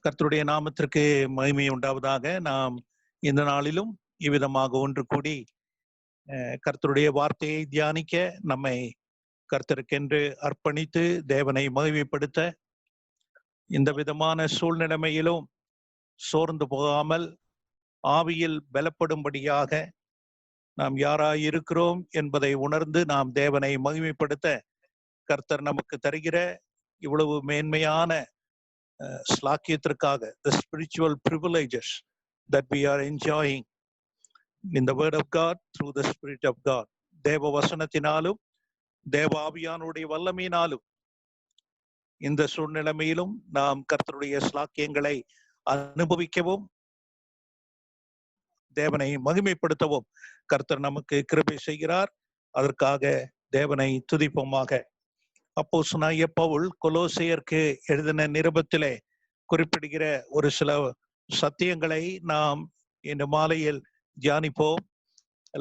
கர்த்தருடைய நாமத்திற்கு மகிமை உண்டாவதாக. நாம் இந்த நாளிலும் இவ்விதமாக ஒன்று கூடி கர்த்தருடைய வார்த்தையை தியானிக்க, நம்மை கர்த்தருக்கென்று அர்ப்பணித்து தேவனை மகிமைப்படுத்த, இந்த விதமான சூழ்நிலைமையிலும் சோர்ந்து போகாமல் ஆவியில் பலப்படும்படியாக நாம் யாராயிருக்கிறோம் என்பதை உணர்ந்து நாம் தேவனை மகிமைப்படுத்த கர்த்தர் நமக்கு தருகிற இவ்வளவு மேன்மையான ஸ்லாக்கியத்திற்காக, the spiritual privileges that we are enjoying in the word of God through the Spirit of God, தேவ வசனத்தினாலும் தேவ ஆவியானுடைய வல்லமையினாலும் இந்த சூழ்நிலைமையிலும் நாம் கர்த்தருடைய ஸ்லாக்கியங்களை அனுபவிக்கவும் தேவனை மகிமைப்படுத்தவும் கர்த்தர் நமக்கு கிருபை செய்கிறார். அதற்காக தேவனை துதிப்போமாக. அப்போஸ்தலனாகிய பவுல் கொலோசையருக்கு எழுதின நிருபத்திலே குறிப்பிடுகிற ஒரு சில சத்தியங்களை நாம் இந்த மாலையில் தியானிப்போம்.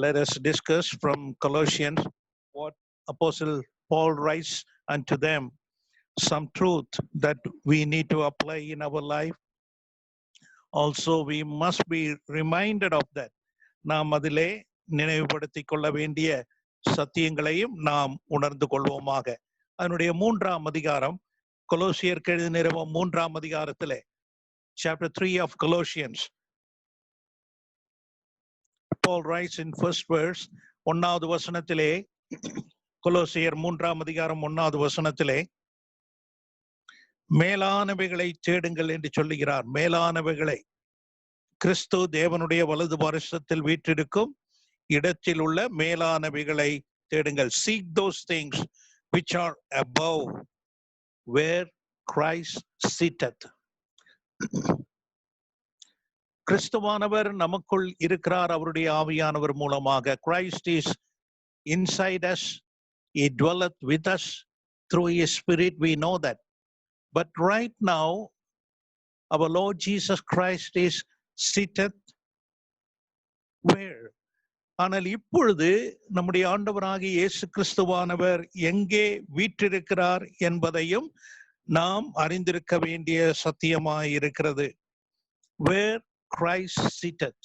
Let us discuss from Colossians what Apostle Paul writes unto them, some truth that we need to apply in our life. Also we must be reminded of that. நாம் அதிலே நினைவுபடுத்திக் கொள்ள வேண்டிய சத்தியங்களையும் நாம் உணர்ந்து கொள்வோமாக. அதனுடைய 3ஆம் அதிகாரம், கொலோசியருக்கு எழுதின நிருபம் 3ஆம் அதிகாரத்திலே, chapter 3 of Colossians, Paul writes in first verse, 1வது வசனத்திலே, கொலோசியர் 3ஆம் அதிகாரம் 1வது வசனத்திலே, மேலானவைகளை தேடுங்கள் என்று சொல்லுகிறார். மேலானவைகளை, கிறிஸ்து தேவனுடைய வலது பாரிசத்தில் வீற்றிருக்கும் இடத்தில் உள்ள மேலானவைகளை தேடுங்கள். Seek those things which are above, where Christ sitteth. கிறிஸ்துவானவர் நமக்குள் இருக்கிறார், அவருடைய ஆவியானவர் மூலமாக. Christ is inside us, he dwelleth with us through his spirit, we know that. But right now our Lord Jesus Christ is seated where? ஆனால் இப்பொழுது நம்முடைய ஆண்டவராகிய இயேசு கிறிஸ்துவானவர் எங்கே வீற்றிருக்கிறார் என்பதையும் நாம் அறிந்திருக்க வேண்டிய சத்தியமாயிருக்கிறது. Where Christ seated,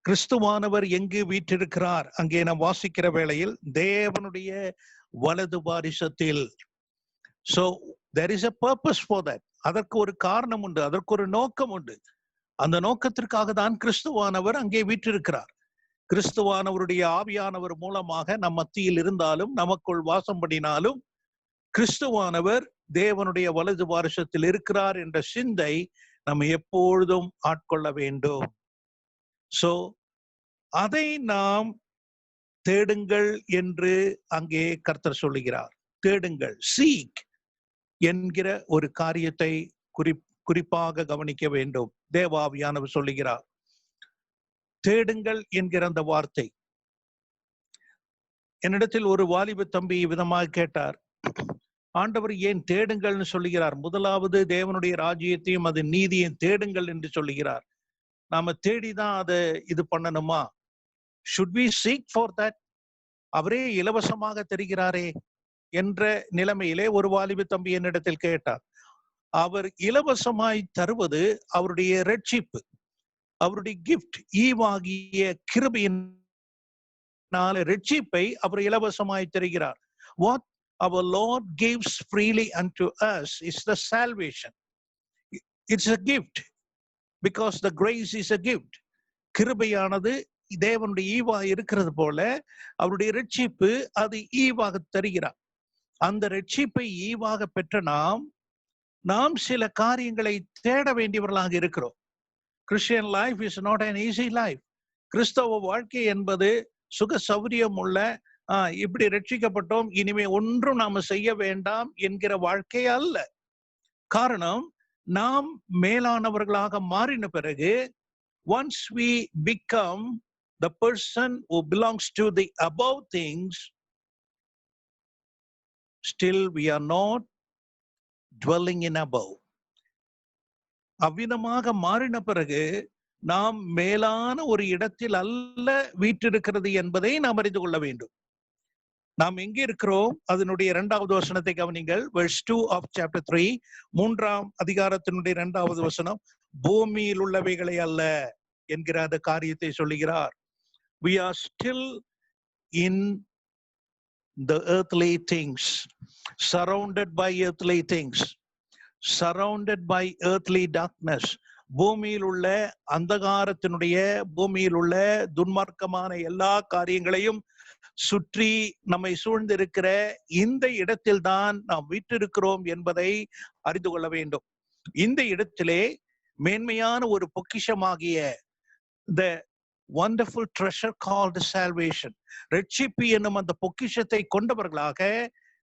கிறிஸ்துவானவர் எங்கு வீற்றிருக்கிறார்? அங்கே நாம் வாசிக்கிற வேளையில் தேவனுடைய வலது பாரிசத்தில். So there is a purpose for that. அதற்கு ஒரு காரணம் உண்டு, அதற்கு ஒரு நோக்கம் உண்டு. அந்த நோக்கத்திற்காக தான் கிறிஸ்துவானவர் அங்கே வீற்றிருக்கிறார். கிறிஸ்துவானவருடைய ஆவியானவர் மூலமாக நம் மத்தியில் இருந்தாலும், நமக்குள் வாசம் பண்ணினாலும், கிறிஸ்துவானவர் தேவனுடைய வலது பாரிசத்தில் இருக்கிறார் என்ற சிந்தை நம்ம எப்பொழுதும் ஆட்கொள்ள வேண்டும். சோ அதை நாம் தேடுங்கள் என்று அங்கே கர்த்தர் சொல்லுகிறார். தேடுங்கள், சீக் என்கிற ஒரு காரியத்தை குறிப்பாக கவனிக்க வேண்டும். தேவாவியானவர் சொல்லுகிறார். தேடுங்கள் என்கிற அந்த வார்த்தை. என்னிடத்தில் ஒரு வாலிப தம்பி விதமாக கேட்டார், ஆண்டவர் ஏன் தேடுங்கள்னு சொல்லுகிறார்? முதலாவது தேவனுடைய ராஜ்யத்தையும் அது நீதியையும் தேடுங்கள் என்று சொல்லுகிறார். நாம தேடிதான் அதை இது பண்ணணுமா? should we seek for that? அவரே இலவசமாக தெரிகிறாரே என்ற நிலைமையிலே ஒரு வாலிப தம்பி என்னிடத்தில் கேட்டார். அவர் இலவசமாய் தருவது அவருடைய ரட்சிப்பு, அவருடைய கிஃப்ட், ஈவாகிய கிருபையினால ரட்சிப்பை அவர் இலவசமாய் தருகிறார். What our Lord gives freely unto us is the salvation. It's a gift because the grace is a gift. கிருபையானது தேவனுடைய ஈவா இருக்கிறது போல அவருடைய ரட்சிப்பு அது ஈவாக தருகிறார். அந்த ரட்சிப்பை ஈவாக பெற்ற நாம் சில காரியங்களை தேட வேண்டியவர்களாக இருக்கிறோம். Christian life is not an easy life. கிறிஸ்தவ வாழ்க்கை என்பது சுக சௌரியம் உள்ள, இப்படி ரட்சிக்கப்பட்டோம் இனிமே ஒன்றும் நாம செய்ய வேண்டாம் என்கிற வாழ்க்கை அல்ல. காரணம், நாம் மேலானவர்களாக மாறின பிறகு, once we become the person who belongs to the above things, still we are not dwelling in above. அவ்விதமாக மாறின பிறகு நாம் மேலான ஒரு இடத்தில் அல்ல வீற்றிருக்கிறது என்பதை நாம் அறிந்து கொள்ள வேண்டும். நாம் எங்கே இருக்கிறோம்? அதனுடைய 2வது வசனத்தை கவனிங்கள். verse 2 of chapter 3, 3ஆம் அதிகாரத்தினுடைய 2வது வசனம், பூமியில் உள்ளவைகளை அல்ல என்கிற அந்த காரியத்தை சொல்லுகிறார். We are still in the earthly things, surrounded by earthly things, surrounded by earthly darkness. பூமியில் உள்ள அந்தகாரத்தினுடைய, பூமியில் உள்ள துன்மார்க்கமான எல்லா காரியங்களையும் சுற்றி நம்மை சூழ்ந்திருக்கிற இந்த இடத்தில் தான் நாம் வீற்றிருக்கிறோம் என்பதை அறிந்து கொள்ள வேண்டும். இந்த இடத்திலே மேன்மையான ஒரு பொக்கிஷமாகிய the wonderful treasure called salvation, ரட்சிப்பு என்னும் அந்த பொக்கிஷத்தை கொண்டவர்களாக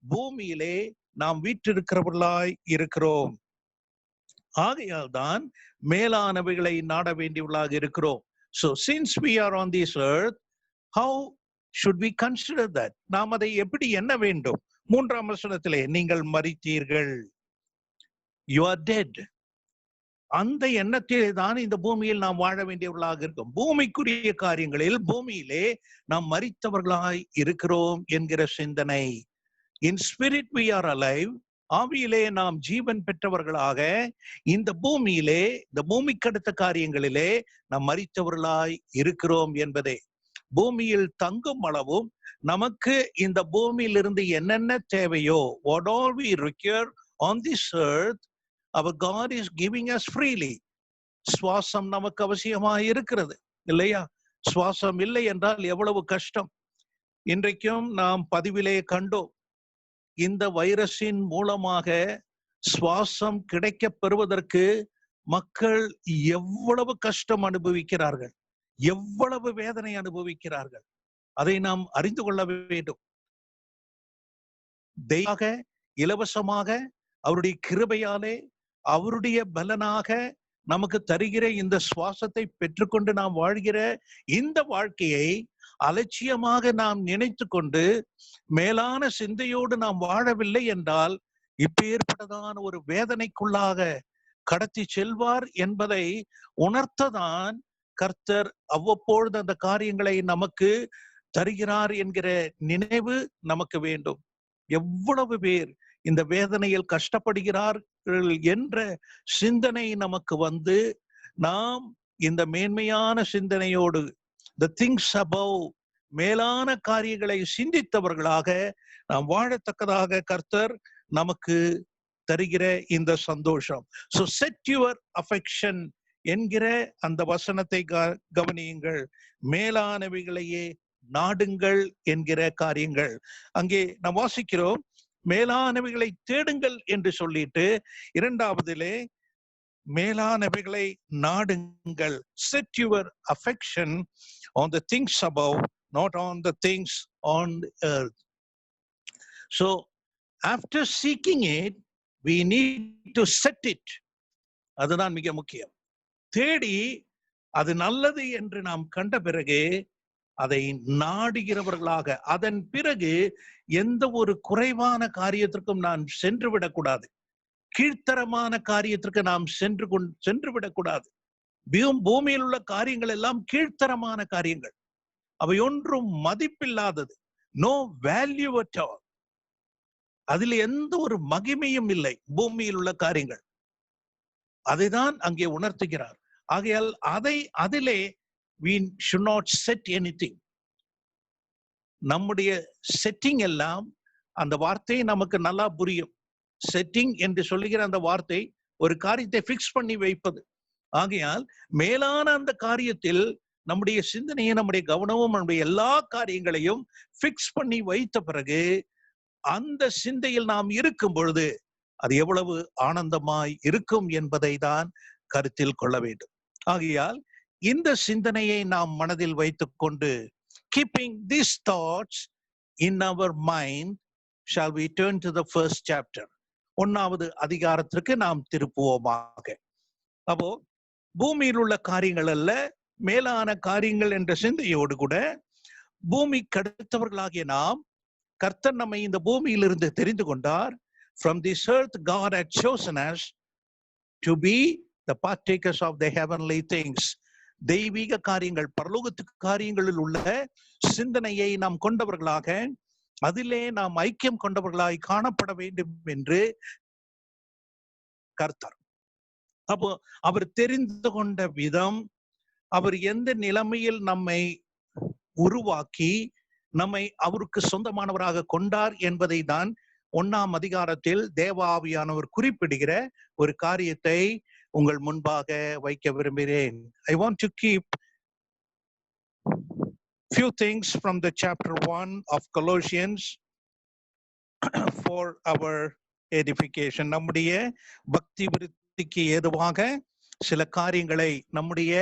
பூமியிலே நாம் வீற்றிருக்கிறவர்களாய் இருக்கிறோம். ஆகையால் தான் மேலானவைகளை நாட வேண்டியவர்களாக இருக்கிறோம். So since we are on this earth, how should we consider that? நாம் அதை எப்படி எண்ண வேண்டும்? 3ஆம் வசனத்திலே, நீங்கள் மரித்தீர்கள், you are dead. அந்த எண்ணத்திலே தான் இந்த பூமியில் நாம் வாழ வேண்டியவர்களாக இருக்கும். பூமிக்குரிய காரியங்களில் பூமியிலே நாம் மரித்தவர்களாய் இருக்கிறோம் என்கிற சிந்தனை. In spirit we are alive. ஆவியிலே நாம் ஜீவன் பெற்றவர்களாக இந்த பூமியிலே, இந்த பூமிக்கடுத்த காரியங்களிலே நாம் மரித்தவர்களாய் இருக்கிறோம் என்பதே. பூமியில் தங்கும் அளவும் நமக்கு இந்த பூமியிலிருந்து என்னென்ன தேவையோ, what all we require on this earth, our God is giving us freely. சுவாசம் நமக்கு அவசியமாக இருக்கிறது இல்லையா? சுவாசம் இல்லை என்றால் எவ்வளவு கஷ்டம். இன்றைக்கும் நாம் பதிவிலே கண்டோம், இந்த வைரஸின் மூலமாக சுவாசம் கிடைக்க பெறுவதற்கு மக்கள் எவ்வளவு கஷ்டம் அனுபவிக்கிறார்கள், எவ்வளவு வேதனை அனுபவிக்கிறார்கள். அதை நாம் அறிந்து கொள்ள வேண்டும். தெய்வமாக இலவசமாக அவருடைய கிருபையாலே, அவருடைய பலனாக நமக்கு தருகிற இந்த சுவாசத்தை பெற்றுக்கொண்டு நாம் வாழ்கிற இந்த வாழ்க்கையை அலட்சியமாக நாம் நினைத்து கொண்டு மேலான சிந்தையோடு நாம் வாழவில்லை என்றால் இப்பேற்பட்டதான ஒரு வேதனைக்குள்ளாக கடத்தி செல்வார் என்பதை உணர்த்ததான் கர்த்தர் அவ்வப்பொழுது அந்த காரியங்களை நமக்கு தருகிறார் என்கிற நினைவு நமக்கு வேண்டும். எவ்வளவு பேர் இந்த வேதனையில் கஷ்டப்படுகிறார்கள் என்ற சிந்தனை நமக்கு வந்து நாம் இந்த மேன்மையான சிந்தனையோடு the things above, மேலான காரியங்களை சிந்தித்தவர்களாக நாம் வாழத்தக்கதாக கர்த்தர் நமக்கு தருகிற இந்த சந்தோஷம். So set your affection என்கிற அந்த வசனத்தை கவனியுங்கள். மேலானவைகளையே நாடுங்கள் என்கிற காரியங்கள். அங்கே நாம் வாசிக்கிறோம், மேலானவைகளை தேடுங்கள் என்று சொல்லிட்டு 2வதிலே மேலானவைகளை நாடுங்கள். Set your affection on the things above, not on the things on the earth. So after seeking it, we need to set it. அதுதான் மிக முக்கியம். தேடி அது நல்லது என்று நாம் கண்ட பிறகு அதை நாடுகிறவர்களாக, அதன் பிறகு எந்த ஒரு குறைவான காரியத்திற்கும் நான் சென்று விடக்கூடாது, கீழ்த்தரமான காரியத்திற்கு நாம் சென்று விடக்கூடாது. பூமியில் உள்ள காரியங்கள் எல்லாம் கீழ்த்தரமான காரியங்கள், அவை ஒன்றும் மதிப்பில்லாதது. No value at all. அதில் எந்த ஒரு மகிமையும் இல்லை பூமியில் உள்ள காரியங்கள். அதைதான் அங்கே உணர்த்துகிறார். ஆகையால் அதிலே we should not set anything. நம்முடைய செட்டிங் எல்லாம், அந்த வார்த்தை நமக்கு நல்லா புரியும். செட்டிங் என்று சொல்லுகிற அந்த வார்த்தை ஒரு காரியத்தை பிக்ஸ் பண்ணி வைப்பது. ஆகையால் மேலான அந்த காரியத்தில் நம்முடைய சிந்தனையை, நம்முடைய கவனமும், நம்முடைய எல்லா காரியங்களையும் பிக்ஸ் பண்ணி வைத்த பிறகு அந்த சிந்தையில் நாம் இருக்கும் பொழுது அது எவ்வளவு ஆனந்தமாய் இருக்கும் என்பதை தான் கருத்தில் கொள்ள வேண்டும். ஆகையால் இந்த சிந்தனையை நாம் மனதில் வைத்துக் கொண்டு, keeping these thoughts in our mind, shall we turn to the first chapter. 1வது அதிகாரத்திற்கு நாம் திருப்புவோமாக. அப்போ பூமியில் உள்ள காரியங்கள் அல்ல, மேலான காரியங்கள் என்ற சிந்தையோடு கூட பூமிக்கு அடுத்தவர்களாகிய நாம், கர்த்தர் நம்மை இந்த பூமியிலிருந்து தெரிந்து கொண்டார். From this earth God had chosen us to be the partakers of the heavenly things. தெய்வீக காரியங்கள், பரலோகத்துக்கு காரியங்களில் உள்ள சிந்தனையை நாம் கொண்டவர்களாக அதிலே நாம் ஐக்கியம் கொண்டவர்களாய் காணப்பட வேண்டும் என்று கர்த்தர். அப்போ அவர் தெரிந்து கொண்ட விதம், அவர் எந்த நிலைமையில் நம்மை உருவாக்கி நம்மை அவருக்கு சொந்தமானவராக கொண்டார் என்பதை தான் 1ஆம் அதிகாரத்தில் தேவ ஆவியானவர் குறிப்பிடுகிற ஒரு காரியத்தை உங்கள் முன்பாக வைக்க விரும்புகிறேன். I want to keep few things from the chapter 1 of Colossians for our edification. நம்முடைய பக்தி விருத்திக்கு ஏதுவாக சில காரியங்களை, நம்முடைய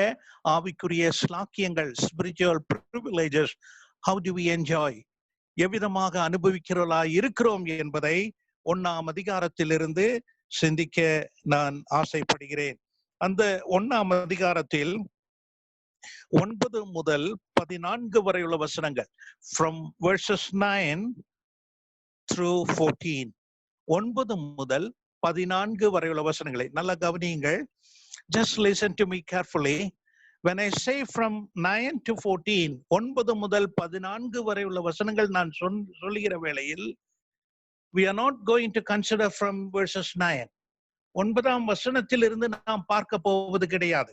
ஆவிக்குரிய ஸ்லாக்கியங்கள், spiritual privileges, how do we enjoy, எவ்விதமாக அனுபவிக்கிறவர்களா இருக்கிறோம் என்பதை 1ஆம் அதிகாரத்திலிருந்து சிந்திக்க நான் ஆசைப்படுகிறேன். அந்த 1ஆம் அதிகாரத்தில் 9 முதல் 14 வரை உள்ள வசனங்கள், from verses 9 through 14, 9 முதல் 14 வரை உள்ள வசனங்களை நல்லா கவனியுங்கள். Just listen to me carefully. When I say from 9 to 14, 9 முதல் 14 வரை உள்ள வசனங்கள் நான் சொல்லுகிற வேளையில், we are not going to consider from verses 9. 9ஆம் வசனத்தில் இருந்து நாம் பார்க்க போவது கிடையாது.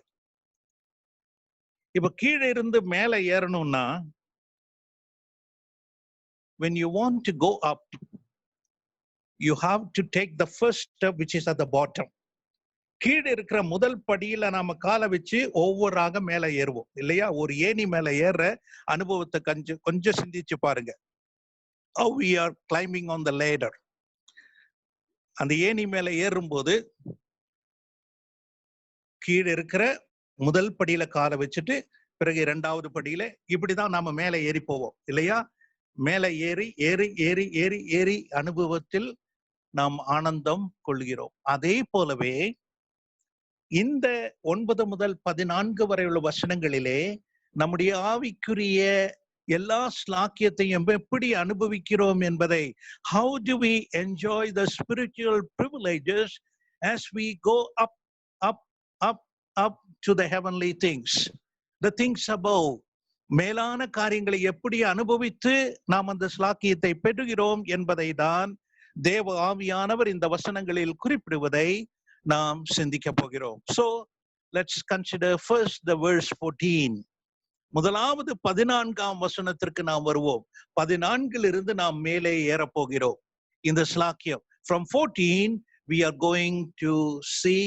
இப்ப கீழே இருந்து மேலே ஏறணும்னா, when you want to go up, you have to take the first step which is at the bottom. கீழே இருக்கிற முதல் படியில நாம காலை வச்சு ஒவ்வொருவராக மேலே ஏறுவோம் இல்லையா? ஒரு ஏணி மேலே ஏற அனுபவத்தை கொஞ்சம் சிந்திச்சு பாருங்க. How we are climbing on the ladder. அந்த ஏணி மேலே ஏறும்போது கீழே இருக்கிற முதல் படியில காலை வச்சுட்டு பிறகு 2வது படியில இப்படிதான் நாம மேலே ஏறி போவோம் இல்லையா? மேலே ஏறி ஏறி ஏறி ஏறி ஏறி அனுபவத்தில் நாம் ஆனந்தம் கொள்கிறோம். அதே போலவே இந்த 9 முதல் 14 வரை உள்ள வசனங்களிலே நம்முடைய ஆவிக்குரிய எல்லா ஸ்லாக்கியத்தையும் எப்படி அனுபவிக்கிறோம் என்பதை, how do we enjoy the spiritual privileges as we go up up up up to the heavenly things, the things above, மேலான காரியங்களை எப்படி அனுபவித்து நாம் அந்த ஸ்லாக்கியத்தை பெறுகிறோம் என்பதை தான் தேவ ஆவியானவர் இந்த வசனங்களில் குறிப்பிடுவதை நாம் சிந்திக்க போகிறோம். So let's consider first the verse 14. முதலாவது 14ஆம் வசனத்திற்கு நாம் வருவோம். 14 நாம் மேலே ஏற போகிறோம். இந்த ஸ்லாக்கியம் from 14 we are going to see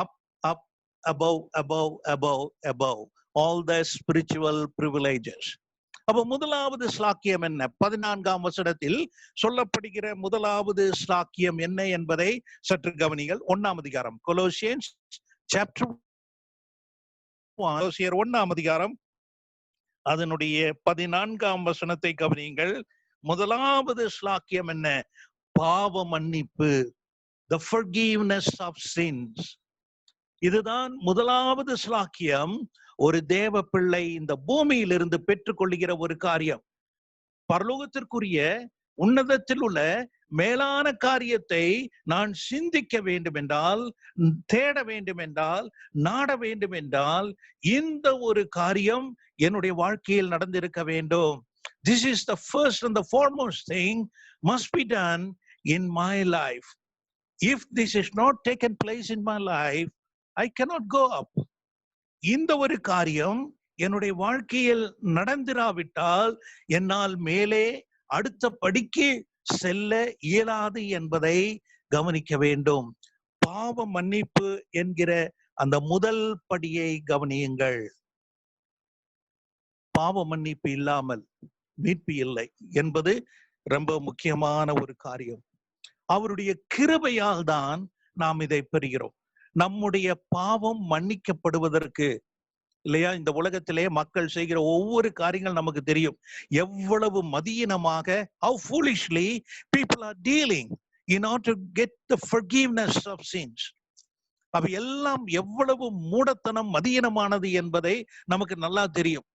up up above above above above all the spiritual privileges. அப்ப முதலாவது ஸ்லாக்கியம் என்ன? 14ஆம் வசனத்தில் சொல்லப்படுகிற முதலாவது ஸ்லாக்கியம் என்ன என்பதை சற்று கவனிகள். 1ஆம் அதிகாரம் Colossians chapter 1, கொலோசியர் 1ஆம் அதிகாரம் அதனுடைய 14ஆம் வசனத்தை கவனியுங்கள். முதலாவது ஸ்லாக்கியம் என்ன? பாவ மன்னிப்பு, the forgiveness of sins. இதுதான் முதலாவது ஸ்லாக்கியம். ஒரு தேவ பிள்ளை இந்த பூமியிலிருந்து பெற்றுக்கொள்ளுகிற ஒரு காரியம். பரலோகத்திற்குரிய உன்னதத்தில் உள்ள மேலான காரியத்தை நான் சிந்திக்க வேண்டும் என்றால், தேட வேண்டும் என்றால், நாட வேண்டும் என்றால், இந்த ஒரு காரியம் என்னுடைய வாழ்க்கையில் நடந்திருக்க வேண்டும். This is the first and the foremost thing must be done in my life. If this is not taken place in my life, I cannot go up. இந்த ஒரு காரியம் என்னுடைய வாழ்க்கையில் நடந்திராவிட்டால் என்னால் மேலே அடுத்த படிக்கு செல்ல இயலாது என்பதை கவனிக்க வேண்டும். பாவ மன்னிப்பு என்கிற அந்த முதல் படியை கவனியுங்கள். பாவ மன்னிப்பு இல்லாமல் மீட்பு இல்லை என்பது ரொம்ப முக்கியமான ஒரு காரியம். அவருடைய கிருபையால் தான் நாம் இதை பெறுகிறோம். நம்முடைய பாவம் மன்னிக்கப்படுவதற்கு இல்லையா, இந்த உலகத்திலே மக்கள் செய்கிற ஒவ்வொரு காரியங்கள் நமக்கு தெரியும். எவ்வளவு மதியினமாக, how foolishly people are dealing in order to get the forgiveness of sins. அவை எல்லாம் எவ்வளவு மூடத்தனம், மதியினமானது என்பதை நமக்கு நல்லா தெரியும்.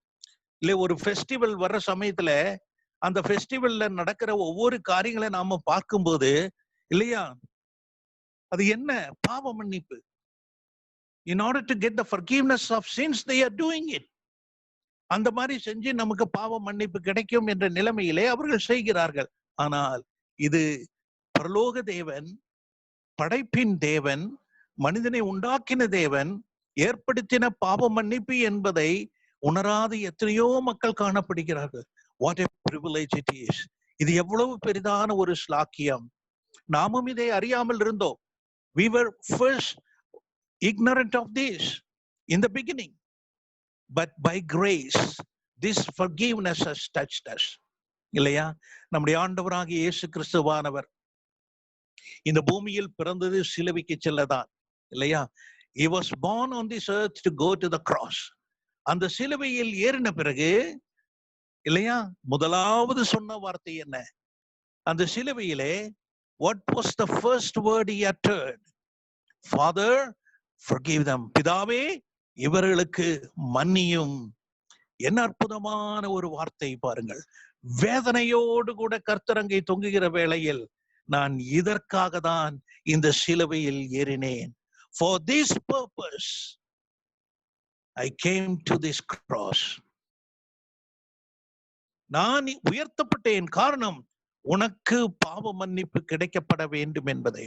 இல்லை, ஒரு ஃபெஸ்டிவல் வர்ற சமயத்துல அந்த ஃபெஸ்டிவல்ல நடக்கிற ஒவ்வொரு காரியங்களை நாம பார்க்கும்போது இல்லையா, அது என்ன? பாவ மன்னிப்பு. In order to get the forgiveness of sins, they are doing it. அந்த மாதிரி செஞ்சு நமக்கு பாவ மன்னிப்பு கிடைக்கும் என்ற நிலைமையிலே அவர்கள் செய்கிறார்கள். ஆனால் இது பரலோக தேவன், படைப்பின் தேவன், மனிதனை உண்டாக்கின தேவன் ஏற்படுத்தின பாவ மன்னிப்பு என்பதை உணராத எத்தனையோ மக்கள் காணப்படுகிறார்கள். What a privilege it is. இது எவ்வளவு பெரிதான ஒரு ஸ்லாக்கியம். நாமும் இதை அறியாமல் இருந்தோம். We were first ignorant of this in the beginning, but by grace this forgiveness has touched us. இல்லையா? நம்முடைய ஆண்டவராகிய இயேசு கிறிஸ்துவானவர் இந்த பூமியில் பிறந்தது சிலுவைக்கு செல்லதான், இல்லையா? He was born on this earth to go to the cross. அந்த சிலுவையில் ஏறின பிறகு, இல்லையா, முதலாவது சொன்ன வார்த்தை என்ன? அந்த சிலுவையிலே what was the first word he uttered? Father, forgive them. பிதாவே, இவர்களுக்கு மன்னியும். என்ன அற்புதமான ஒரு வார்த்தை பாருங்கள். வேதனையோடு கூட கர்த்தரங்கை தொங்குகிற வேளையில், நான் இதற்காக தான் இந்த சிலுவையில் ஏறினேன். For this purpose I came to this cross. நான் உயர்த்தப்பட்டேன். காரணம், உனக்கு பாவ மன்னிப்பு கிடைக்கப்பட வேண்டும் என்பதை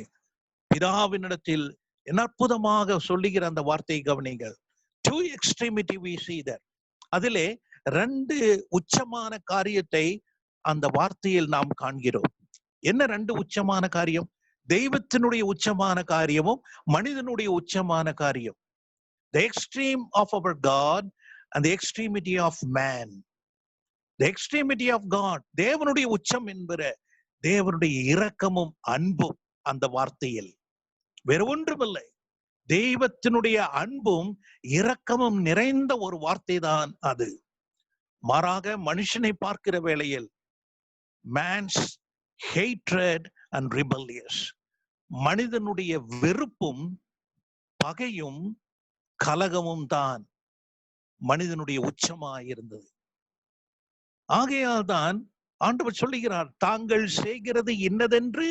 பிதாவினிடத்தில் என்ன அற்புதமாக சொல்லுகிற அந்த வார்த்தையை கவனிங்கள். Two extremity we see there. அதிலே 2 உச்சமான காரியத்தை அந்த வார்த்தையில் நாம் காண்கிறோம். என்ன 2 உச்சமான காரியம்? தெய்வத்தினுடைய உச்சமான காரியமும் மனிதனுடைய உச்சமான காரியம். The extreme of our God and the extremity of man. The extremity of God, தேவனுடைய உச்சம் என்கிற தேவனுடைய இரக்கமும் அன்பும் அந்த வார்த்தையில் வேற ஒன்றுமில்லை. தெய்வத்தினுடைய அன்பும் இரக்கமும் நிறைந்த ஒரு வார்த்தை தான் அது. மாறாக மனுஷனை பார்க்கிற வேளையில் man's hatred and rebellious, மனிதனுடைய வெறுப்பும் பகையும் கலகமும் தான் மனிதனுடைய உச்சமாயிருந்தது. ஆகையால் தான் ஆண்டவர் சொல்லுகிறார், தாங்கள் செய்கிறது இன்னதென்று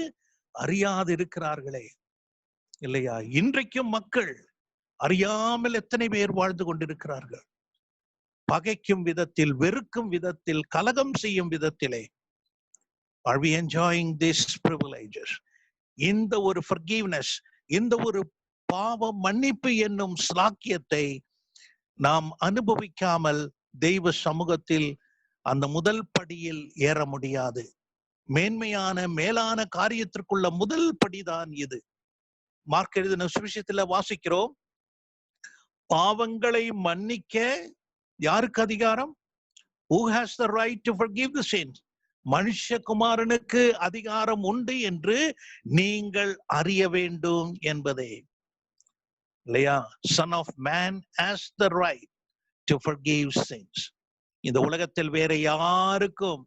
அறியாதிருக்கிறார்களே. இல்லையா? இன்றைக்கும் மக்கள் அறியாமல் எத்தனை பேர் வாழ்ந்து கொண்டிருக்கிறார்கள். பகைக்கும் விதத்தில், வெறுக்கும் விதத்தில், கலகம் செய்யும் விதத்திலே. Are we enjoying these privileges? இந்த ஒரு forgiveness, இந்த ஒரு பாவ மன்னிப்பு என்னும் ஸ்லாக்கியத்தை நாம் அனுபவிக்காமல் தெய்வ சமூகத்தில் அந்த முதல் படியில் ஏற முடியாது. மேன்மையான மேலான காரியத்திற்குள்ள முதல் படிதான் இது. மார்க் எழுதின சுவிசேஷத்துல வாசிக்கிறோம், பாவங்களை மன்னிக்க யாருக்கு அதிகாரம்? Who has the right to forgive the sins? மனுஷகுமாரனுக்கு அதிகாரம் உண்டு என்று நீங்கள் அறிய வேண்டும் என்பதே. இல்லையா? Son of man has the right to forgive sins. இந்த உலகத்தில் வேற யாருக்கும்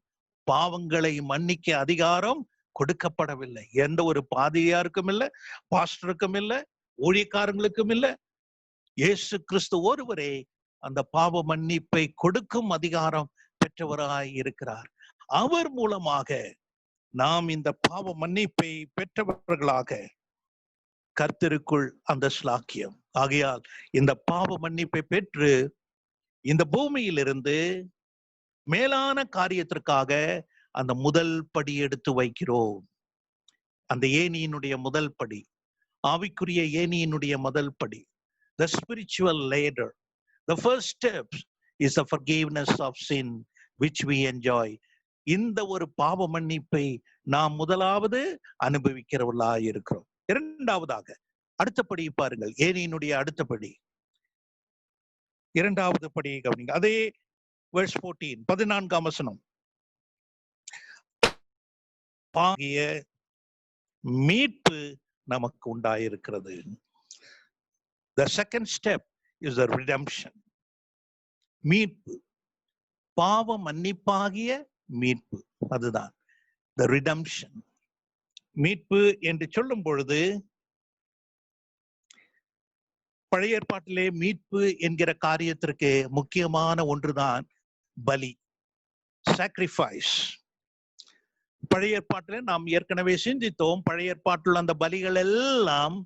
பாவங்களை மன்னிக்க அதிகாரம் கொடுக்கப்படவில்லை. எந்த ஒரு பாதிரியாருக்கும் இல்லை, பாஸ்டருக்கும் இல்லை, ஊழியக்காரங்களுக்கும் இல்லை. இயேசு கிறிஸ்து ஒருவரே அந்த பாவ மன்னிப்பை கொடுக்கும் அதிகாரம் பெற்றவராய் இருக்கிறார். அவர் மூலமாக நாம் இந்த பாவ மன்னிப்பை பெற்றவர்களாக கர்த்தருக்குள் அந்த ஸ்லாக்கியம். ஆகையால் இந்த பாவ மன்னிப்பை பெற்று இந்த பூமியிலிருந்து மேலான காரியத்திற்காக அந்த முதல் படி எடுத்து வைக்கிறோம். அந்த ஏணியினுடைய முதல் படி, ஆவிக்குரிய ஏணியினுடைய முதல் படி, the spiritual ladder. The first step is the forgiveness of sin which we enjoy. இந்த ஒரு பாவ மன்னிப்பை நாம் முதலாவது அனுபவிக்கிறவர்களாய் இருக்கிறோம். இரண்டாவதாக அடுத்த படி பாருங்கள், ஏணியினுடைய அடுத்த படி, இரண்டாவது படியை கவனிங்க. அதே verse 14, 14ஆம் வசனம். ஆகிய மீட்பு நமக்கு உண்டாயிருக்கிறது. The second step is the redemption. மீட்பு, பாவ மன்னிப்பாகிய மீட்பு, அதுதான் the redemption. மீட்பு என்று சொல்லும் பொழுது பழைய ஏற்பாட்டிலே மீட்பு என்கிற காரியத்திற்கு முக்கியமான ஒன்றுதான் பலி, sacrifice. பழைய ஏற்பாட்டிலே நாம் ஏற்கனவே சிந்தித்தோம். பழைய ஏற்பாட்டில் அந்த பலிகள் எல்லாம்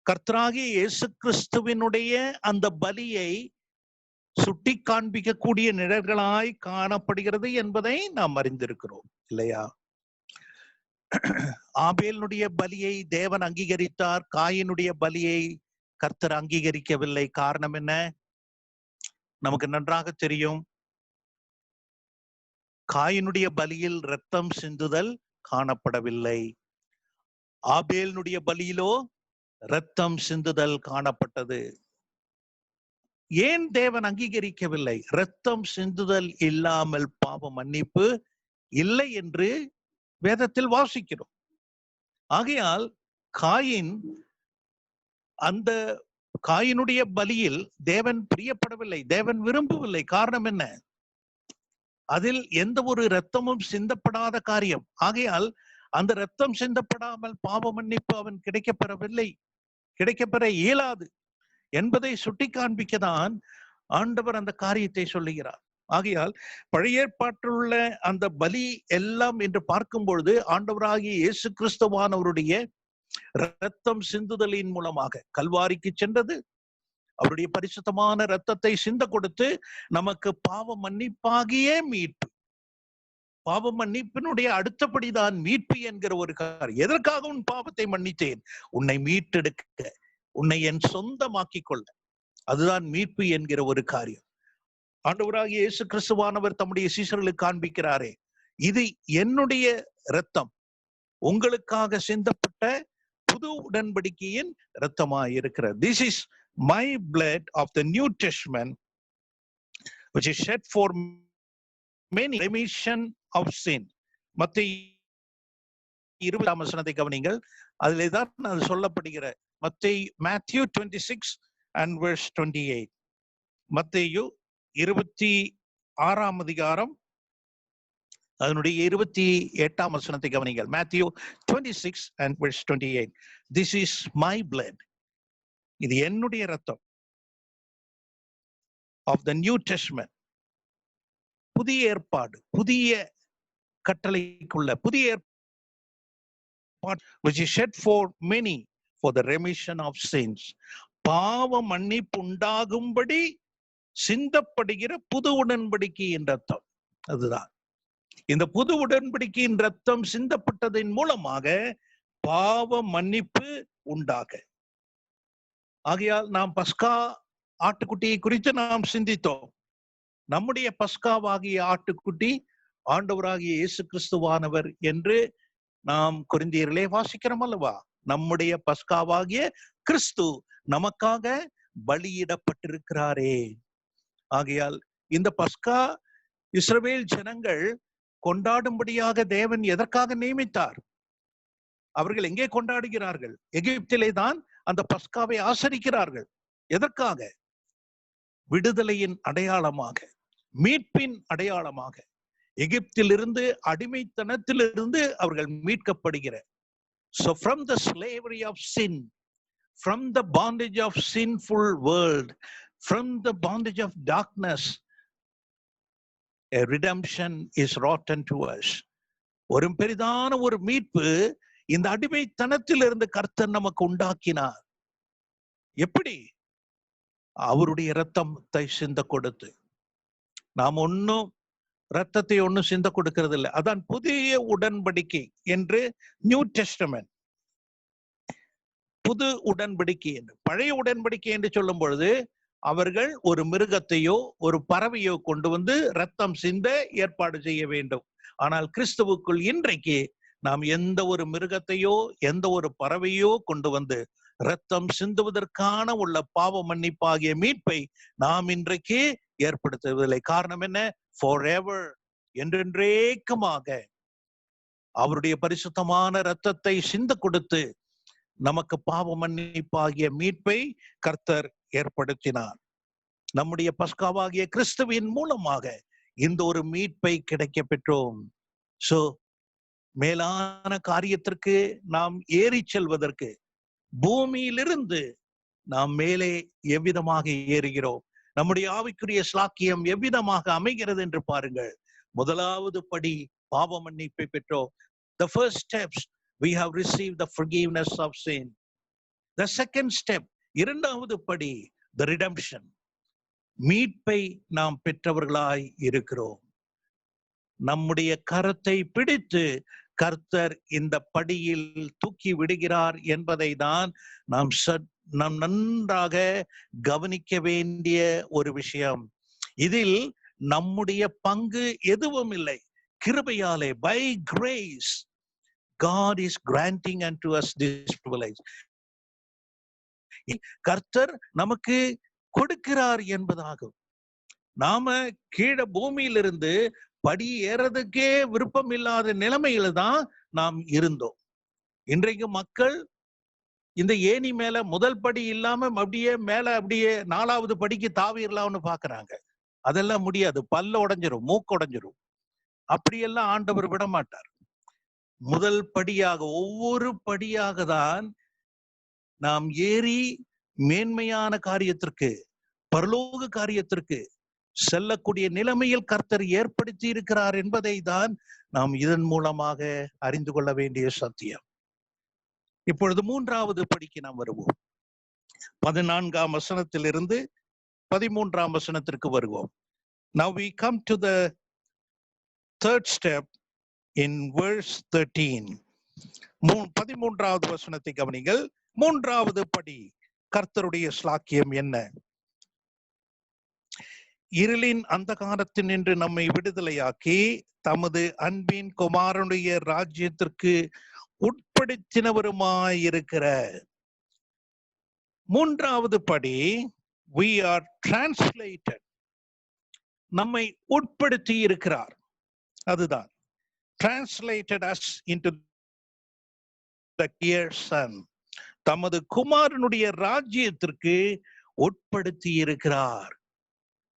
கர்த்தராகிய இயேசு கிறிஸ்துவினுடைய அந்த பலியை சுட்டி காண்பிக்கக்கூடிய நிழல்களாய் காணப்படுகிறது என்பதை நாம் அறிந்திருக்கிறோம் இல்லையா? ஆபேலினுடைய பலியை தேவன் அங்கீகரித்தார், காயினுடைய பலியை கர்த்தர் அங்கீகரிக்கவில்லை. காரணம் என்ன? நமக்கு நன்றாக தெரியும். காயினுடைய பலியில் இரத்தம் சிந்துதல் காணப்படவில்லை, ஆபேலினுடைய பலியிலோ இரத்தம் சிந்துதல் காணப்பட்டது. ஏன் தேவன் அங்கீகரிக்கவில்லை? இரத்தம் சிந்துதல் இல்லாமல் பாவ மன்னிப்பு இல்லை என்று வேதத்தில் வாசிக்கிறோம். ஆகையால் அந்த காயினுடைய பலியில் தேவன் பிரியப்படவில்லை, தேவன் விரும்பவில்லை. காரணம் என்ன? அதில் எந்த ஒரு இரத்தமும் சிந்தப்படாத காரியம். ஆகையால் அந்த இரத்தம் சிந்தப்படாமல் பாவ மன்னிப்பு அவன் கிடைக்கப்பெற இயலாது என்பதை சுட்டி காண்பிக்கதான் ஆண்டவர் அந்த காரியத்தை சொல்லுகிறார். ஆகையால் பழைய ஏற்பாட்டிலுள்ள அந்த பலி எல்லாம் என்று பார்க்கும் பொழுது ஆண்டவராகிய இயேசு கிறிஸ்துவானவருடைய இரத்தம் சிந்துதலின் மூலமாக கல்வாரிக்கு சென்றது. அவருடைய பரிசுத்தமான இரத்தத்தை சிந்த கொடுத்து நமக்கு பாவ மன்னிப்பாகிய மீட்பு. பாவ மன்னிப்பினுடைய அடுத்தபடிதான் மீட்பு என்கிற ஒரு காரியம். எதற்காக உன் பாவத்தை மன்னித்தேன்? உன்னை மீட்டெடுக்க, உன்னை என் சொந்தமாக்கிக் கொள்ள. அதுதான் மீட்பு என்கிற ஒரு காரியம். ஆண்டவராகிய இயேசு கிறிஸ்துவானவர் தம்முடைய சீஷர்களுக்கு காண்பிக்கிறாரே, இது என்னுடைய இரத்தம், உங்களுக்காக சிந்தப்பட்ட புது உடன்படிக்கையின் இரத்தமாய் இருக்கிறது. This is my blood of the New Testament, which is shed for many remission of sin. மத்தேயு 20ஆம் வசனத்தை கவனிங்கள். அதிலே தான் அது சொல்லப்படுகிற Matthew 26 and verse 28. மத்தேயு 26ஆம் அதிகாரம் அதனுடைய 28ஆம் வசனத்தை கவனிங்கள். Matthew 26 and verse 28. This is my blood. இது என்னுடைய இரத்தம். Of the New Testament. புதிய ஏற்பாடு, புதிய கட்டளைக்குள்ள புதிய ஏற்பாடு, which is shed for many for the remission of sins. பாவ மன்னிப்பு உண்டாகும்படி சிந்தப்படுகிற புது உடன்படிக்கையின் இரத்தம். அதுதான் இந்த புது உடன்படிக்கையின் இரத்தம் சிந்தப்பட்டதின் மூலமாக பாவ மன்னிப்பு உண்டாக. ஆகையால் நாம் பஸ்கா ஆட்டுக்குட்டியை குறித்து நாம் சிந்தித்தோம். நம்முடைய பஸ்காவாகிய ஆட்டுக்குட்டி ஆண்டவராகிய இயேசு கிறிஸ்துவானவர் என்று நாம் கொரிந்தியரிலே வாசிக்கிறோம் அல்லவா? நம்முடைய பஸ்காவாகிய கிறிஸ்து நமக்காக பலியிடப்பட்டிருக்கிறாரே. ஆகையால் இந்த பஸ்கா இஸ்ரவேல் ஜனங்கள் கொண்டாடும்படியாக தேவன் எதற்காக நியமித்தார்? அவர்கள் எங்கே கொண்டாடுகிறார்கள்? எகிப்திலே தான் அந்த பஸ்காவை ஆசரிக்கிறார்கள். எதற்காக? விடுதலையின் அடையாளமாக, மீட்பின் அடையாளமாக. எகிப்திலிருந்து, அடிமைத்தனத்திலிருந்து அவர்கள் மீட்கப்படுகிற. So from the slavery of sin, from the bondage of sinful world, from the bondage of darkness, a redemption is wrought unto us. ஒரு பெரிதான ஒரு மீட்பு இந்த அடிமைத்தனத்திலிருந்து கர்த்தர் நமக்கு உண்டாக்கினார். எப்படி? அவருடைய இரத்தத்தை சிந்த கொடுத்து. நாம் இரத்தத்தை சிந்த கொடுக்கிறது இல்லை. அதான் புதிய உடன்படிக்கை என்று நியூ டெஸ்டமென்ட். புது உடன்படிக்கை என்று. பழைய உடன்படிக்கை என்று சொல்லும் பொழுது அவர்கள் ஒரு மிருகத்தையோ ஒரு பறவையோ கொண்டு வந்து ரத்தம் சிந்த ஏற்பாடு செய்ய வேண்டும். ஆனால் கிறிஸ்துவுக்குள் இன்றைக்கு நாம் எந்த ஒரு மிருகத்தையோ எந்த ஒரு பறவையோ கொண்டு வந்து ரத்தம் சிந்துவதற்கான உள்ள பாவ மன்னிப்பாகிய மீட்பை நாம் இன்றைக்கு ஏற்படுத்துவதில்லை. காரணம் என்ன? forever, என்றென்றேக்குமாக அவருடைய பரிசுத்தமான இரத்தத்தை சிந்த கொடுத்து நமக்கு பாவ மன்னிப்பாகிய மீட்பை கர்த்தர் ஏற்படுத்தினார். நம்முடைய பஸ்காவாகிய கிறிஸ்துவின் மூலமாக இந்த ஒரு மீட்பை கிடைக்க பெற்றோம். சோ மேலான காரியத்திற்கு நாம் ஏறி செல்வதற்கு பூமியிலிருந்து நாம் மேலே எவ்விதமாக ஏறுகிறோம், நம்முடைய ஆவிக்குரிய ஸ்லாக்கியம் எவ்விதமாக அமைகிறது என்று பாருங்கள். முதலாவது படி பாவ மன்னிப்பை பெற்றோம். The first steps, we have received the forgiveness of sin. The second step, இரண்டாவது படி, the redemption. மீட்பை நாம் பெற்றவர்களாய் இருக்கிறோம். நம்முடைய கரத்தை பிடித்து கர்த்தர் இந்த படியில் தூக்கி விடுகிறார் என்பதை தான் நாம் நன்றாக கவனிக்க வேண்டிய ஒரு விஷயம். இதில் நம்முடைய பங்கு எதுவும் இல்லை. கிருபையாலே, by grace, God is granting unto us this privilege. கர்த்தர் நமக்கு கொடுக்கிறார் என்பதாகும். நாம கீழே பூமியிலிருந்து படி ஏறதுக்கே விருப்பம் இல்லாத நிலைமையில தான் நாம் இருந்தோம். இன்றைக்கு மக்கள் இந்த ஏணி மேல முதல் படி இல்லாம அப்படியே மேல அப்படியே 4வது படிக்கு தாவிரலாம்னு பாக்குறாங்க. அதெல்லாம் முடியாது. பல்ல உடைஞ்சிரும், மூக்கு உடைஞ்சிரும். அப்படியெல்லாம் ஆண்டவர் விட மாட்டார். முதல் படியாக, ஒவ்வொரு படியாக தான் நாம் ஏறி மேன்மையான காரியத்திற்கு, பரலோக காரியத்திற்கு செல்லக்கூடிய நிலைமையில் கர்த்தர் ஏற்படுத்தி இருக்கிறார் என்பதை தான் நாம் இதன் மூலமாக அறிந்து கொள்ள வேண்டிய சத்தியம். இப்பொழுது 3வது படிக்கு நாம் வருவோம். 14ஆம் வசனத்திலிருந்து 13ஆம் வசனத்திற்கு வருவோம். Now we come to the third step in verse 13. 13வது வசனத்தை கவனிங்கள். 3வது படி, கர்த்தருடைய ஸ்லாக்கியம் என்ன? இருளின் அந்தகாரத்தினின்று நம்மை விடுதலையாக்கி தமது அன்பின் குமாரனுடைய ராஜ்யத்திற்கு உட்படுத்தினவருமாயிருக்கிற 3வது படி, we are translated. நம்மை உட்படுத்தி இருக்கிறார். அதுதான் translated us into the dear son. தமது குமாரனுடைய ராஜ்யத்திற்கு உட்படுத்தி இருக்கிறார்.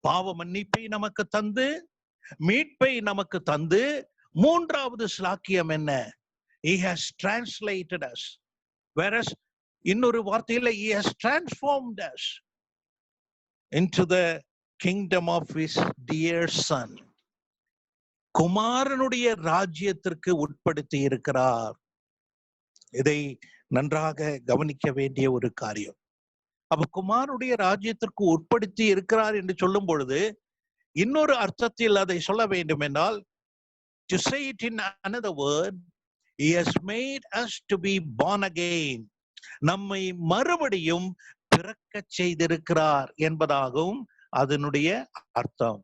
பாவ மன்னிப்பை நமக்கு தந்து, மீட்பை நமக்கு தந்து, 3வது ஸ்லாக்கியம் என்ன? He has translated us. Whereas இன்னொரு வார்த்தையில he has transformed us into the kingdom of his dear son. குமாரனுடைய ராஜ்யத்திற்கு உட்படுத்தி இருக்கிறார். இதை நன்றாக கவனிக்க வேண்டிய ஒரு காரியம். அப்ப குமாரனுடைய ராஜ்யத்திற்கு உட்படுத்தி இருக்கிறார் என்று சொல்லும் பொழுது இன்னொரு அர்த்தத்தில் அதை சொல்ல வேண்டும் என்றால், to say it in another word, he has made us to be born again. நம்மை மறுபடியும் பிறக்க செய்திருக்கிறார் என்பதாகவும் அதனுடைய அர்த்தம்.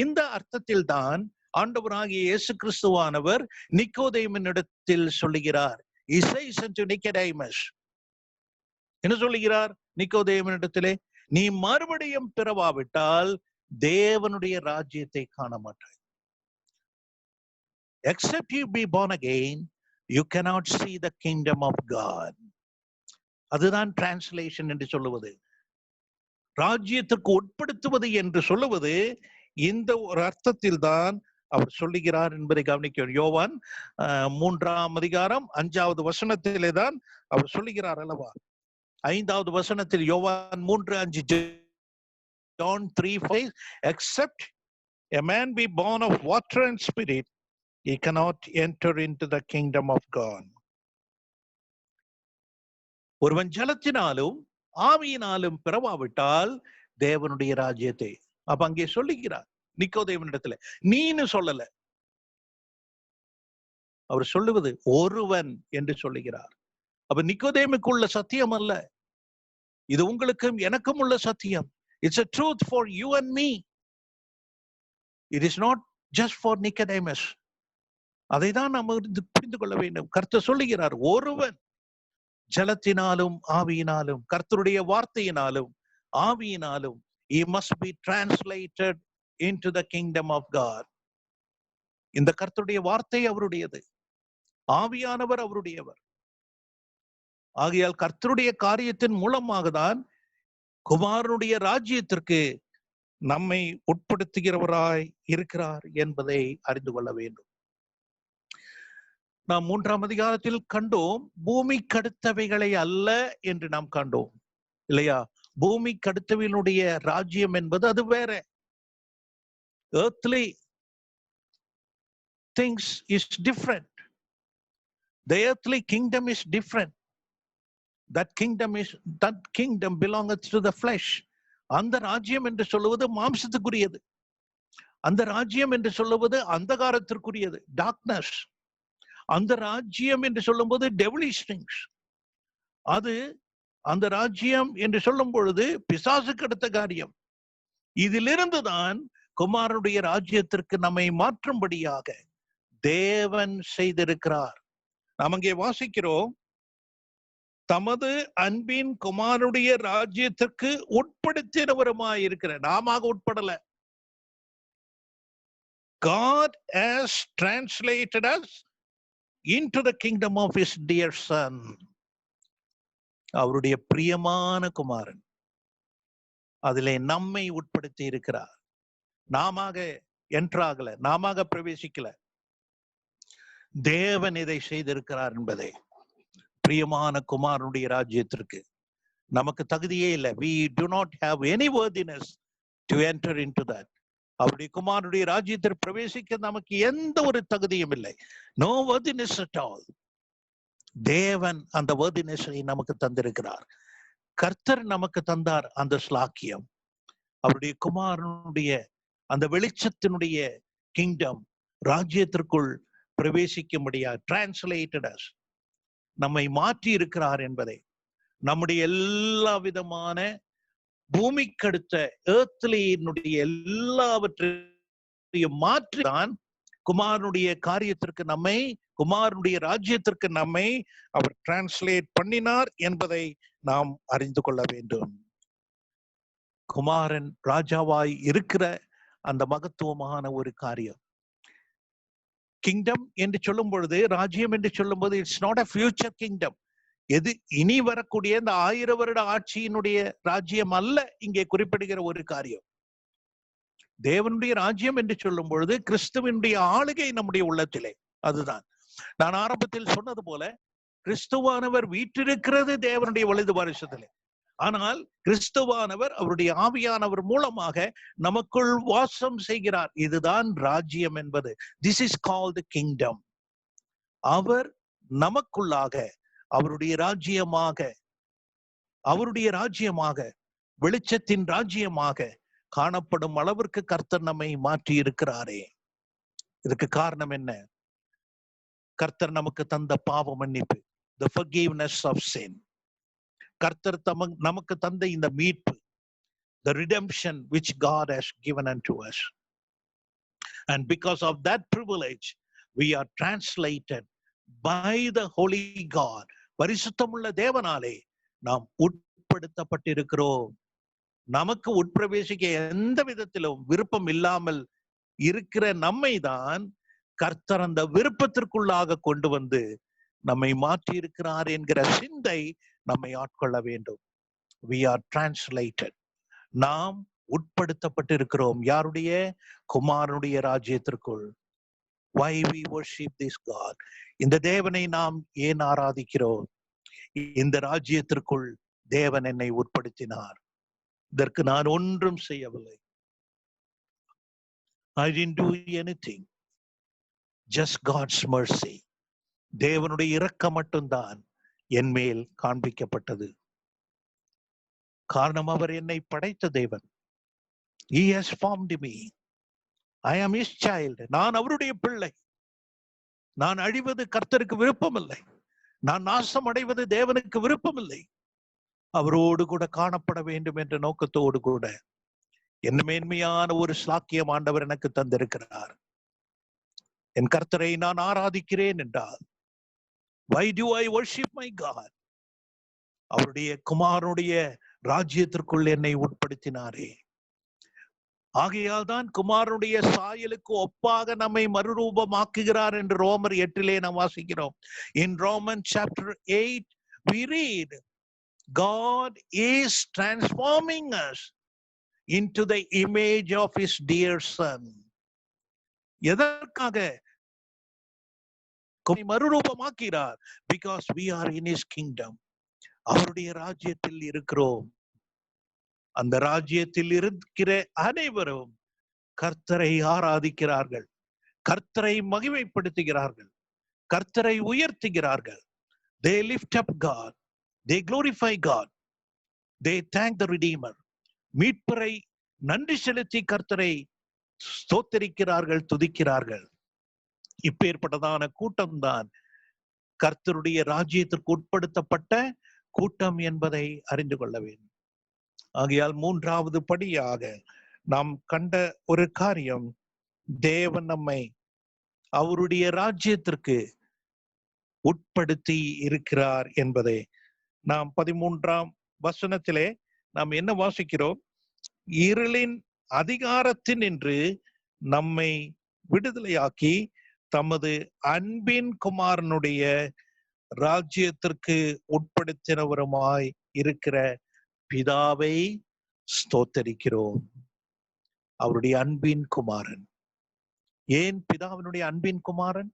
இந்த அர்த்தத்தில் தான் ஆண்டவராகிய இயேசு கிறிஸ்துவானவர் நிக்கோதேமினிடத்தில் சொல்லுகிறார். He says unto Nicodemus, என்ன சொல்லுகிறார் நிக்கோதேமினிடத்திலே? நீ மறுபடியும் பிறவாவிட்டால் தேவனுடைய ராஜ்யத்தை காண மாட்டாய். Except you be born again, you cannot see the kingdom of God. அதுதான் டிரான்ஸ்லேஷன் என்று சொல்லுவது. ராஜ்யத்திற்கு உட்படுத்துவது என்று சொல்லுவது இந்த ஒரு அர்த்தத்தில் தான் அவர் சொல்லுகிறார் என்பதை கவனிக்க. யோவான் 3ஆம் அதிகாரம் 5வது வசனத்திலே தான் அவர் சொல்லுகிறார் அல்லவா? 5வது வசனத்தில் யோவான் 3:5, John 3:5, except a man be born of water and spirit, he cannot enter into the kingdom of God. ஒருவன் ஜலத்தினாலும் ஆவியினாலும் பிறவாவிட்டால் தேவனுடைய ராஜ்யத்தை. அப்ப அங்கே சொல்லுகிறார் நிக்கோதேவனிடத்துல, நீன்னு சொல்லல, அவர் சொல்லுவது ஒருவன் என்று சொல்லுகிறார். அப்ப நிக்கோதேமுக்குள்ள சத்தியம் அல்ல, இது உங்களுக்கும் எனக்கும் உள்ள சத்தியம். It's a truth for you and me. It is not just for Nicodemus. அதை தான் நாம் புரிந்து கொள்ள வேண்டும். கர்த்தர் சொல்லுகிறார், ஒருவன் ஜலத்தினாலும் ஆவியினாலும், கர்த்தருடைய வார்த்தையினாலும் ஆவியினாலும், he must be translated into the kingdom of God. இந்த கர்த்தருடைய வார்த்தை அவருடையது, ஆவியானவர் அவருடையவர். ஆகையால் கர்த்தருடைய காரியத்தின் மூலமாக தான் குமாரனுடைய ராஜ்யத்திற்கு நம்மை உட்படுத்துகிறவராய் இருக்கிறார் என்பதை அறிந்து கொள்ள வேண்டும். நாம் 3ஆம் அதிகாரத்தில் கண்டோம், பூமி கடுத்தவைகளை அல்ல என்று நாம் கண்டோம் இல்லையா? பூமி கடுத்தவைகளுடைய ராஜ்யம் என்பது அது வேற. earthly things is different. The earthly kingdom is different. That kingdom belongeth to the flesh. அந்த ராஜ்யம் என்று சொல்லுவது மாம்சத்துக்குரியது. அந்த ராஜ்யம் என்று சொல்லுவது அந்தகாரத்திற்குரியது, டார்க்னஸ். அந்த ராஜ்யம் என்று சொல்லும் போது டெவிலிஷ் திங்ஸ். அது அந்த ராஜ்யம் என்று சொல்லும் பொழுது பிசாசுக்கு அடுத்த காரியம். இதிலிருந்து தான் குமாரனுடைய ராஜ்யத்திற்கு நம்மை மாற்றும்படியாக தேவன் செய்திருக்கிறார். நாம் அங்கே வாசிக்கிறோம், தமது அன்பின் குமாரனுடைய ராஜ்யத்திற்கு உட்படுத்தினவருமாய் இருக்கிற. நாம உட்படல. God has translated us into the kingdom of his dear son. அவருடைய பிரியமான குமாரன் அதிலே நம்மை உட்படுத்தி இருக்கிறார். நாம என்ட்ராகல, நாம பிரவேசிக்கல, தேவன் இதை செய்திருக்கிறார் என்பதை. பிரியமான குமாரனுடைய ராஜ்யத்திற்கு நமக்கு தகுதியே இல்லை. We do not have any worthiness to enter into that. அவருடைய குமாரனுடைய ராஜ்யத்தில் பிரவேசிக்க நமக்கு எந்த ஒரு தகுதியும் இல்லை. No worthiness at all. தேவன் அந்த worthiness-ஐ நமக்கு தந்திருக்கிறார். கர்த்தர் நமக்கு தந்தார் அந்த ஸ்லாக்கியம். அவருடைய குமாரனுடைய அந்த வெளிச்சத்தினுடைய கிங்டம் ராஜ்யத்திற்குள் பிரவேசிக்கும்படியா டிரான்ஸ்லேட்டட் அஸ், நம்மை மாற்றி இருக்கிறார் என்பதை, நம்முடைய எல்லா விதமான பூமிக்கடுத்த ஏர்த்லியினுடைய எல்லாவற்றையும் மாற்றிதான் குமாரனுடைய காரியத்திற்கு நம்மை, குமாரனுடைய ராஜ்யத்திற்கு நம்மை அவர் டிரான்ஸ்லேட் பண்ணினார் என்பதை நாம் அறிந்து கொள்ள வேண்டும். குமாரன் ராஜாவாய் இருக்கிற அந்த மகத்துவமான ஒரு காரியம். கிங்டம் என்று சொல்லும் பொழுது, ராஜ்யம் என்று சொல்லும் போது, it's not a future kingdom. எது இனி வரக்கூடிய இந்த 1000 வருட ஆட்சியினுடைய ராஜ்யம் அல்ல இங்கே குறிப்பிடுகிற ஒரு காரியம். தேவனுடைய ராஜ்யம் என்று சொல்லும் பொழுது கிறிஸ்துவனுடைய ஆளுகை நம்முடைய உள்ளத்திலே. அதுதான் நான் ஆரம்பத்தில் சொன்னது போல, கிறிஸ்துவானவர் வீற்றிருக்கிறது தேவனுடைய வலது பாரிசத்திலே. ஆனால் கிறிஸ்துவானவர் அவருடைய ஆவியானவர் மூலமாக நமக்குள் வாசம் செய்கிறார். இதுதான் ராஜ்யம் என்பது. This is called the kingdom. அவர் நமக்குள்ளாக அவருடைய ராஜ்யமாக வெளிச்சத்தின் ராஜ்யமாக காணப்படும் அளவிற்கு கர்த்தர் நம்மை மாற்றி இருக்கிறாரே. இதுக்கு காரணம் என்ன? கர்த்தர் நமக்கு தந்த பாவ மன்னிப்பு, the forgiveness of sin. கர்த்தர் நமக்கு தந்த இந்த மீட்பு, the redemption which God has given unto us. And because of that privilege, we are translated by the Holy God. பரிசுத்தமுள்ள தேவனாலே நாம் உட்படுத்தப்பட்டிருக்கிறோம். நமக்கு உட்பிரவேசிக்க எந்த விதத்திலும் விருப்பம் இல்லாமல் இருக்கிற நம்மை தான் கர்த்தர் அந்த விருப்பத்திற்குள்ளாக கொண்டு வந்து நம்மை மாற்றி இருக்கிறார் என்கிற சிந்தை நம்மை ஆட்கொள்ள வேண்டும். We are translated. நாம் உட்படுத்தப்பட்டிருக்கிறோம். யாருடைய? குமாரனுடைய ராஜ்யத்திற்குள். Why we worship this God? இந்த தேவனை நாம் ஏன் ஆராதிக்கிறோம்? இந்த ராஜ்யத்திற்குள் தேவன் என்னை உட்படுத்தினார். இதற்கு நான் ஒன்றும் செய்யவில்லை. I didn't do anything. Just God's mercy. தேவனுடைய இரக்கம் மட்டும்தான் என் மேல் காண்பிக்கப்பட்டது. காரணம், அவர் என்னை படைத்த தேவன். He has formed me. I am his child. நான் அவருடைய பிள்ளை. நான் அழிவது கர்த்தருக்கு விருப்பமில்லை. நான் நாசம் அடைவது தேவனுக்கு விருப்பமில்லை. அவரோடு கூட காணப்பட வேண்டும் என்ற நோக்கத்தோடு கூட என்ன மேன்மையான ஒரு ஸ்லாக்கியம் ஆண்டவர் எனக்கு தந்திருக்கிறார். என் கர்த்தரை நான் ஆராதிக்கிறேன் என்றால், why do I worship my God? அவருடைய குமாரனுடைய ராஜ்யத்திற்குள் என்னை உட்படுத்தினாரே. ஆகையால் தான் குமாரனுடைய சாயலுக்கு ஒப்பாக நம்மை மறுரூபமாக்குகிறார் என்று ரோமர் 8 நாம் வாசிக்கிறோம். In Romans chapter 8 we read, God is transforming us into the image of his dear son. எதற்காக மறுரூபமாக்கிறார்? Because we are in his kingdom. அவருடைய ராஜ்யத்தில் இருக்கிறோம். அந்த ராஜ்யத்தில் இருக்கிற அனைவரும் கர்த்தரை ஆராதிக்கிறார்கள், கர்த்தரை மகிமைப்படுத்துகிறார்கள், கர்த்தரை உயர்த்துகிறார்கள். They lift up God. They glorify God. They thank the Redeemer. மீட்பரை நன்றி செலுத்தி கர்த்தரை ஸ்தோத்தரிக்கிறார்கள், துதிக்கிறார்கள். இப்பேற்பட்டதான கூட்டம்தான் கர்த்தருடைய ராஜ்யத்திற்கு உட்படுத்தப்பட்ட கூட்டம் என்பதை அறிந்து கொள்ள வேண்டும். ஆகையால் மூன்றாவது படியாக நாம் கண்ட ஒரு காரியம், தேவன் நம்மை அவருடைய ராஜ்யத்திற்கு உட்படுத்தி இருக்கிறார் என்பதை நாம் 13ஆம் வசனத்திலே நாம் என்ன வாசிக்கிறோம்? இருளின் அதிகாரத்தின் என்று நம்மை விடுதலையாக்கி தமது அன்பின் குமாரனுடைய ராஜ்யத்திற்கு உட்படுத்தினவருமாய் இருக்கிற பிதாவை ஸ்தோத்தரிக்கிறோம். அவருடைய அன்பின் குமாரன். ஏன் பிதாவினுடைய அன்பின் குமாரன்?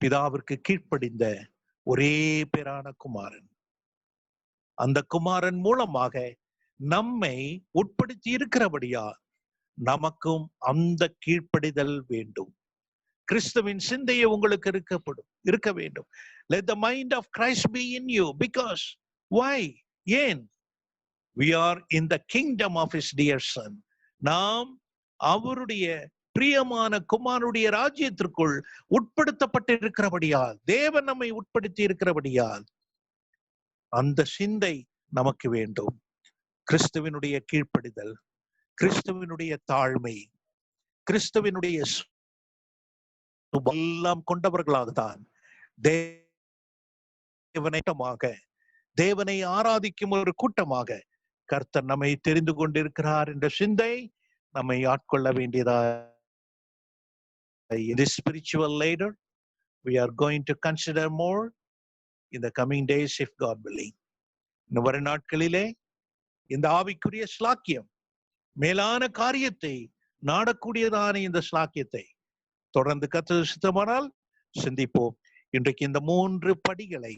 பிதாவிற்கு கீழ்ப்படிந்த ஒரே பேரான குமாரன். அந்த குமாரன் மூலமாக நம்மை உட்படுத்தி இருக்கிறபடியால் நமக்கும் அந்த கீழ்ப்படிதல் வேண்டும். கிறிஸ்துவின் சிந்தையை உங்களுக்கு இருக்க வேண்டும். Let the mind of Christ be in you. Because why? ஏன்? We are in the kingdom of his dear son. நாம் அவருடைய பிரியமான குமாரனுடைய ராஜ்யத்திற்குள் உட்படுத்தப்பட்டு இருக்கிறபடியால், தேவன் நம்மை உட்படுத்தி இருக்கிறபடியால் அந்த சிந்தை நமக்கு வேண்டும். கிறிஸ்துவினுடைய கீழ்ப்படிதல், கிறிஸ்துவினுடைய தாழ்மை, கிறிஸ்துவினுடைய எல்லாம் கொண்டவர்களாகத்தான் தேவனை ஆராதிக்கும் ஒரு கூட்டமாக கர்த்தர் நம்மை தெரிந்து கொண்டிருக்கிறார் என்ற சிந்தை நம்மை ஆட்கொள்ள வேண்டியதா. In this spiritual later, we are going to consider more in the coming days if God willing. இந்த வரும் நாட்களிலே இந்த ஆவிக்குரிய ஸ்லாக்கியம், மேலான காரியத்தை நாடக்கூடியதான இந்த ஸ்லாக்கியத்தை தொடர்ந்து கர்த்தர் சித்தமானால் சிந்திப்போம். இன்றைக்கு இந்த 3 படிகளை,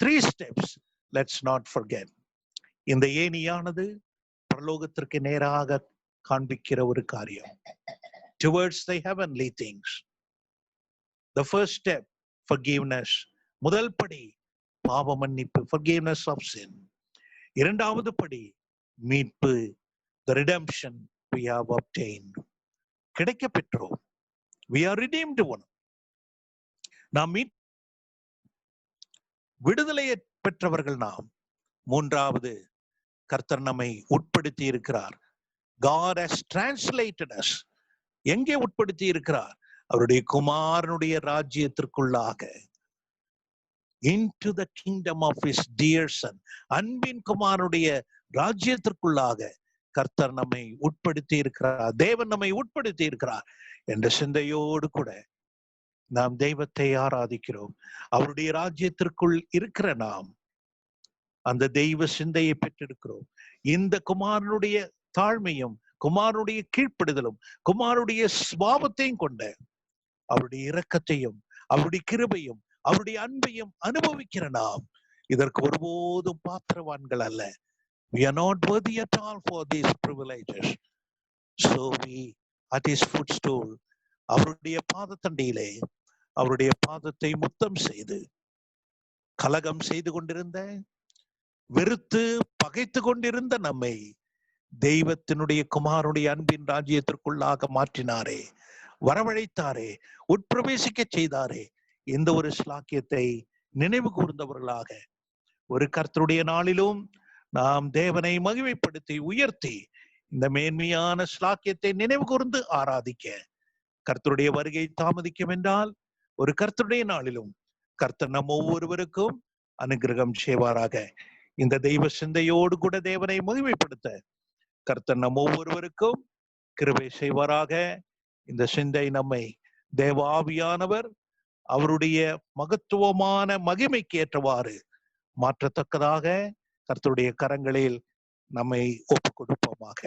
3 steps, let's not forget. இந்த ஏணியானது பரலோகத்திற்கு நேராக காண்பிக்கிற ஒரு காரியம். Towards the heavenly things. The first step, forgiveness. முதல் படி பாவ மன்னிப்பு, forgiveness of sin. இரண்டாவது படி மீட்பு, the redemption we have obtained. கிடைக்க பெற்றோம். We are redeemed one. நாம் விடுதலையை பெற்றவர்கள் நாம். மூன்றாவது, கர்த்தர் நம்மை உட்படுத்தி இருக்கிறார். God has translated us. எங்கே உட்படுத்தி இருக்கிறார்? அவருடைய குமாரனுடைய ராஜ்யத்திற்குள்ளாக. Into the kingdom of his dear son. அன்பின் குமாரனுடைய ராஜ்யத்திற்குள்ளாக கர்த்தர் நம்மை உட்படுத்தி இருக்கிறார். தேவன் நம்மை உட்படுத்தி இருக்கிறார் என்ற சிந்தையோடு கூட நாம் தெய்வத்தை ஆராதிக்கிறோம். அவருடைய ராஜ்யத்திற்குள் இருக்கிற நாம் அந்த தெய்வ சிந்தையை பெற்றிருக்கிறோம். இந்த குமாரனுடைய தாழ்மையும், குமாரனுடைய கீழ்ப்படுதலும், குமாரனுடைய சுபாவத்தையும் கொண்ட அவருடைய இரக்கத்தையும், அவருடைய கிருபையும், அவருடைய அன்பையும் அனுபவிக்கிற நாம் இதற்கு ஒருபோதும் பாத்திரவான்கள் அல்ல. We are not worthy at all for these privileges. So we at his footstool, அவருடைய பாதத்தண்டையிலே அவருடைய பாதத்தை முத்தம் செய்து, கலகம் செய்து கொண்டிருந்த, வெறுத்து பகைத்து கொண்டிருந்த நம்மை தெய்வத்தினுடைய குமாரனுடைய அன்பின் ராஜ்யத்திற்குள்ளாக மாற்றினாரே, வரவழைத்தாரே, உட்பிரவேசிக்க செய்தாரே. இந்த ஒரு ஸ்லாக்கியத்தை நினைவு கூர்ந்தவர்களாக ஒரு கர்த்தருடைய நாளிலும் நாம் தேவனை மகிமைப்படுத்தி உயர்த்தி இந்த மேன்மையான ஸ்லாக்கியத்தை நினைவு கூர்ந்து ஆராதிக்க கர்த்தருடைய வருகை தாமதிக்கும் என்றால் ஒரு கர்த்தருடைய நாளிலும் கர்த்தர் நம் ஒவ்வொருவருக்கும் அனுகிரகம் செய்வாராக. இந்த தெய்வ சிந்தையோடு கூட தேவனை மகிமைப்படுத்த கர்த்தர் நம் ஒவ்வொருவருக்கும் கிருபை செய்வாராக. இந்த சிந்தை நம்மை தேவ ஆவியானவர் அவருடைய மகத்துவமான மகிமைக்கு ஏற்றவாறு மாற்றத்தக்கதாக கர்த்தருடைய கரங்களில் நம்மை ஒப்புக் கொடுப்போமாக.